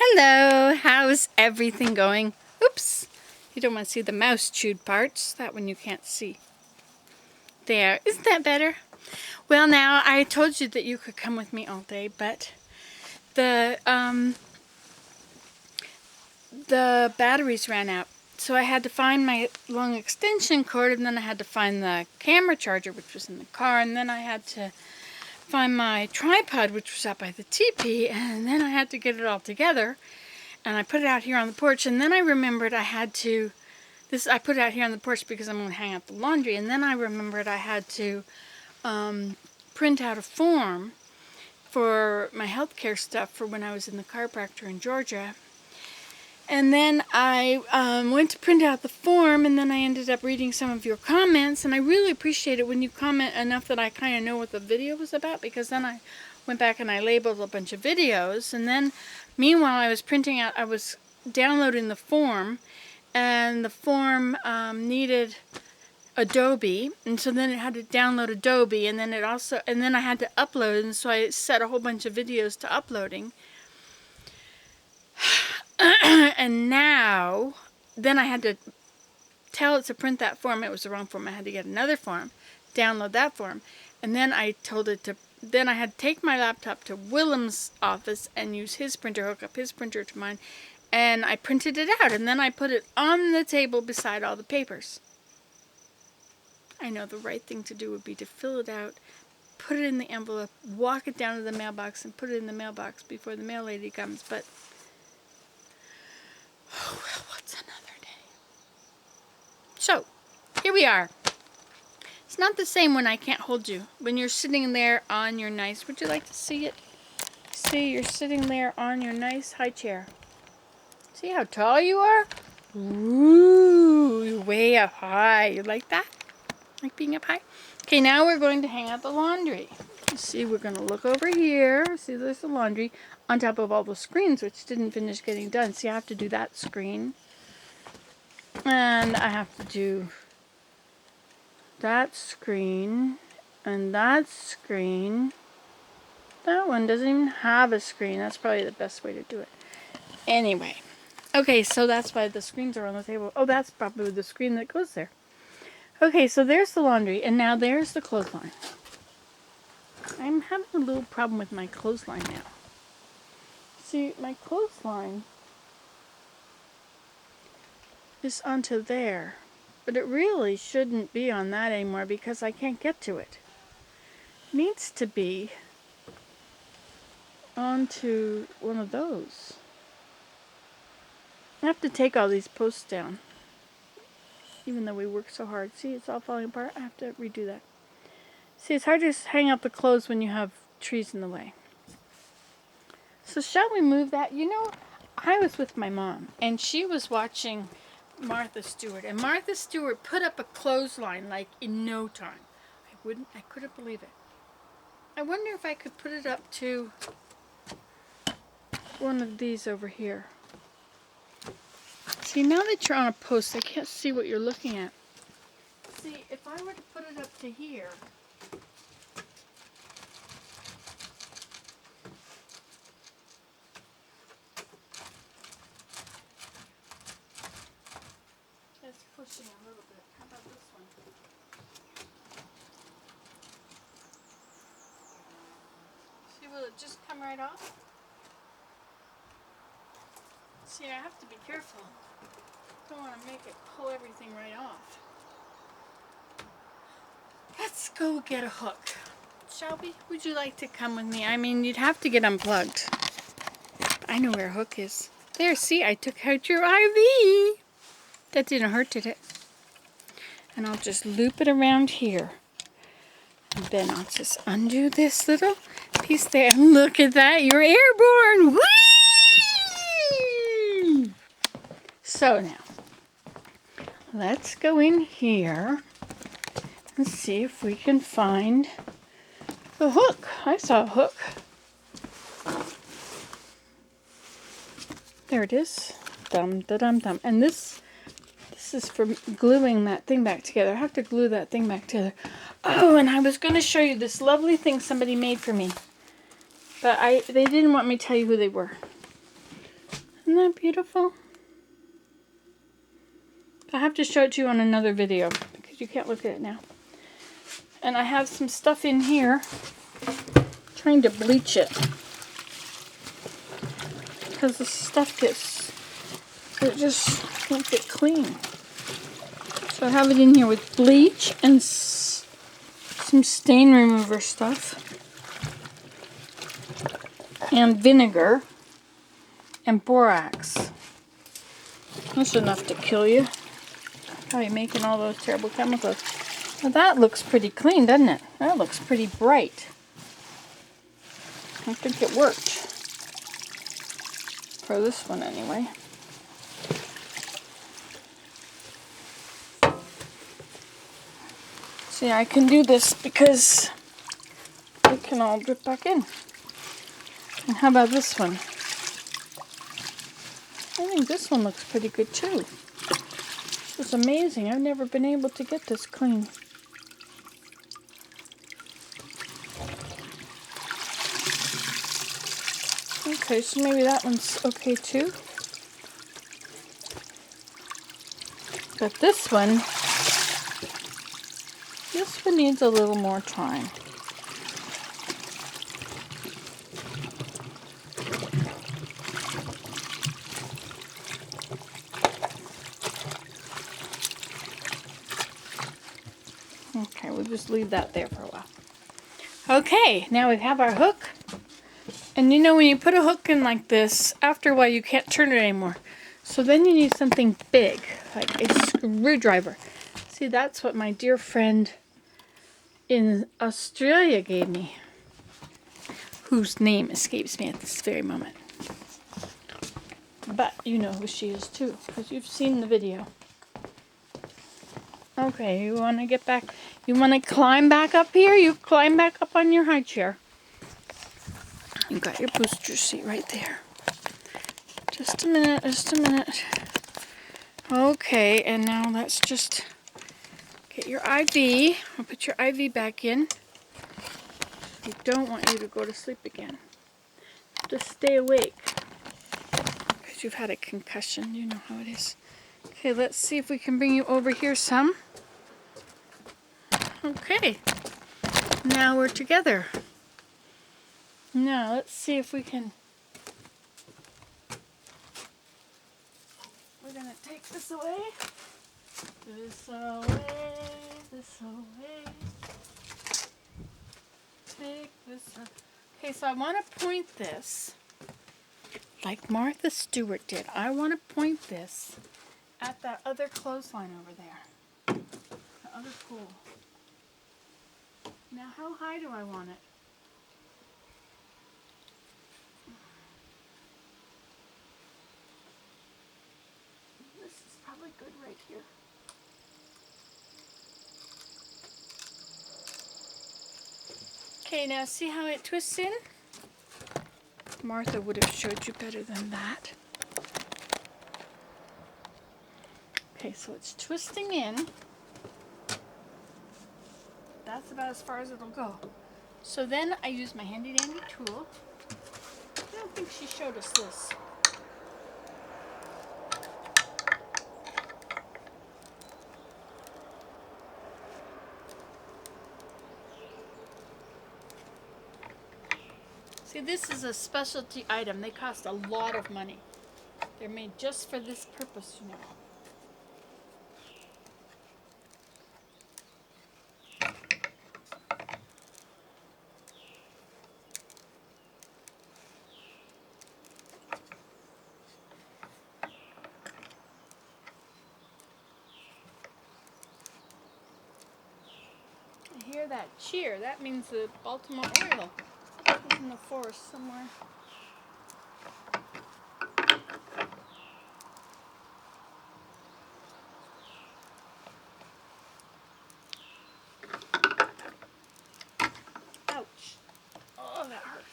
Hello, how's everything going? Oops, you don't want to see the mouse chewed parts. That one you can't see. There, isn't that better? Well, now, I told you that you could come with me all day, but the batteries ran out. So I had to find my long extension cord, and then I had to find the camera charger, which was in the car, and then I had to find my tripod, which was out by the teepee, and then I had to get it all together, and I put it out here on the porch, and then I remembered I had to, I put it out here on the porch because I'm going to hang out the laundry, and then I remembered I had to print out a form for my healthcare stuff for when I was in the chiropractor in Georgia. And then I went to print out the form, and then I ended up reading some of your comments, and I really appreciate it when you comment enough that I kind of know what the video was about, because then I went back and I labeled a bunch of videos, and then meanwhile I was downloading the form, and the form needed Adobe, and so then it had to download Adobe, and then I had to upload, and so I set a whole bunch of videos to uploading. And now, then I had to tell it to print that form. It was the wrong form. I had to get another form, download that form, and then I told it to, then I had to take my laptop to Willem's office and use his printer, hook up his printer to mine, and I printed it out, and then I put it on the table beside all the papers. I know the right thing to do would be to fill it out, put it in the envelope, walk it down to the mailbox, and put it in the mailbox before the mail lady comes, but oh, well, what's another day? So, here we are. It's not the same when I can't hold you. When you're sitting there on your nice, would you like to see it? See, you're sitting there on your nice high chair. See how tall you are? Ooh, you're way up high. You like that? Like being up high? Okay, now we're going to hang out the laundry. See, we're going to look over here. See, there's the laundry on top of all the screens, which didn't finish getting done. See, I have to do that screen. And I have to do that screen. And that screen. That one doesn't even have a screen. That's probably the best way to do it. Anyway. Okay, so that's why the screens are on the table. Oh, that's probably the screen that goes there. Okay, so there's the laundry. And now there's the clothesline. I'm having a little problem with my clothesline now. See, my clothesline is onto there, but it really shouldn't be on that anymore because I can't get to it. It needs to be onto one of those. I have to take all these posts down, even though we work so hard. See, it's all falling apart. I have to redo that. See, it's hard to hang up the clothes when you have trees in the way. So shall we move that? You know, I was with my mom, and she was watching Martha Stewart, and Martha Stewart put up a clothesline like in no time. I couldn't believe it. I wonder if I could put it up to one of these over here. See, now that you're on a post, I can't see what you're looking at. See, if I were to put it up to here, that's pushing a little bit. How about this one? See, will it just come right off? See, I have to be careful. Don't want to make it pull everything right off. Let's go get a hook. Shall we? Would you like to come with me? I mean, you'd have to get unplugged. I know where a hook is. There, see, I took out your IV. That didn't hurt, did it? And I'll just loop it around here. And then I'll just undo this little piece there. And look at that, you're airborne. Whee! So now, let's go in here and see if we can find the hook. I saw a hook. There it is. Dum da dum dum. And this is for gluing that thing back together. I have to glue that thing back together. Oh, and I was going to show you this lovely thing somebody made for me. But they didn't want me to tell you who they were. Isn't that beautiful? I have to show it to you on another video because you can't look at it now. And I have some stuff in here trying to bleach it because the stuff it just won't get clean. So I have it in here with bleach and some stain remover stuff and vinegar and borax. That's enough to kill you. How are you making all those terrible chemicals? Well, that looks pretty clean, doesn't it? That looks pretty bright. I think it worked. For this one, anyway. See, I can do this because it can all drip back in. And how about this one? I think this one looks pretty good too. It's amazing. I've never been able to get this clean. Okay, so maybe that one's okay too. But this one needs a little more time. Okay, we'll just leave that there for a while. Okay, now we have our hook. And you know when you put a hook in like this, after a while you can't turn it anymore. So then you need something big, like a screwdriver. See, that's what my dear friend in Australia gave me, whose name escapes me at this very moment. But you know who she is too, because you've seen the video. Okay, you want to get back, you want to climb back up here? You climb back up on your high chair. You got your booster seat right there. Just a minute, just a minute. Okay, and now let's just get your IV. I'll put your IV back in. We don't want you to go to sleep again. Just stay awake. Because you've had a concussion, you know how it is. Okay, let's see if we can bring you over here some. Okay, now we're together. Now let's see if we can. We're gonna take this away. This away, this away. Take this away. Okay, so I want to point this like Martha Stewart did. I want to point this at that other clothesline over there. The other pole. Now, how high do I want it? This is probably good right here. Okay, now see how it twists in? Martha would have showed you better than that. Okay, so it's twisting in. That's about as far as it'll go. So then I use my handy dandy tool. I don't think she showed us this. See, this is a specialty item. They cost a lot of money. They're made just for this purpose, you know. I hear that cheer. That means the Baltimore Oriole is in the forest somewhere. Ouch. Oh, that hurt.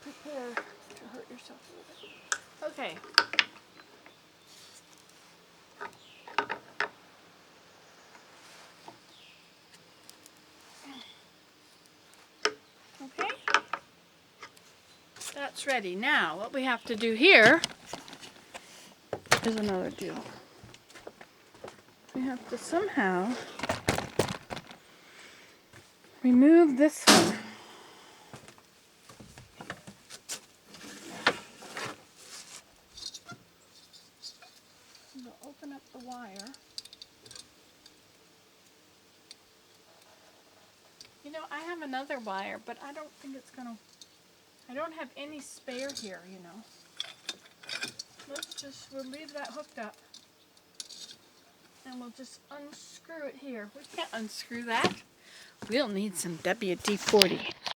Prepare to hurt yourself a little bit. Okay. that's ready. Now, what we have to do here is another deal. We have to somehow remove this one. We'll open up the wire. You know, I have another wire, but I don't think it's gonna, I don't have any spare here, you know. We'll leave that hooked up. And we'll just unscrew it here. We can't unscrew that. We'll need some WD-40.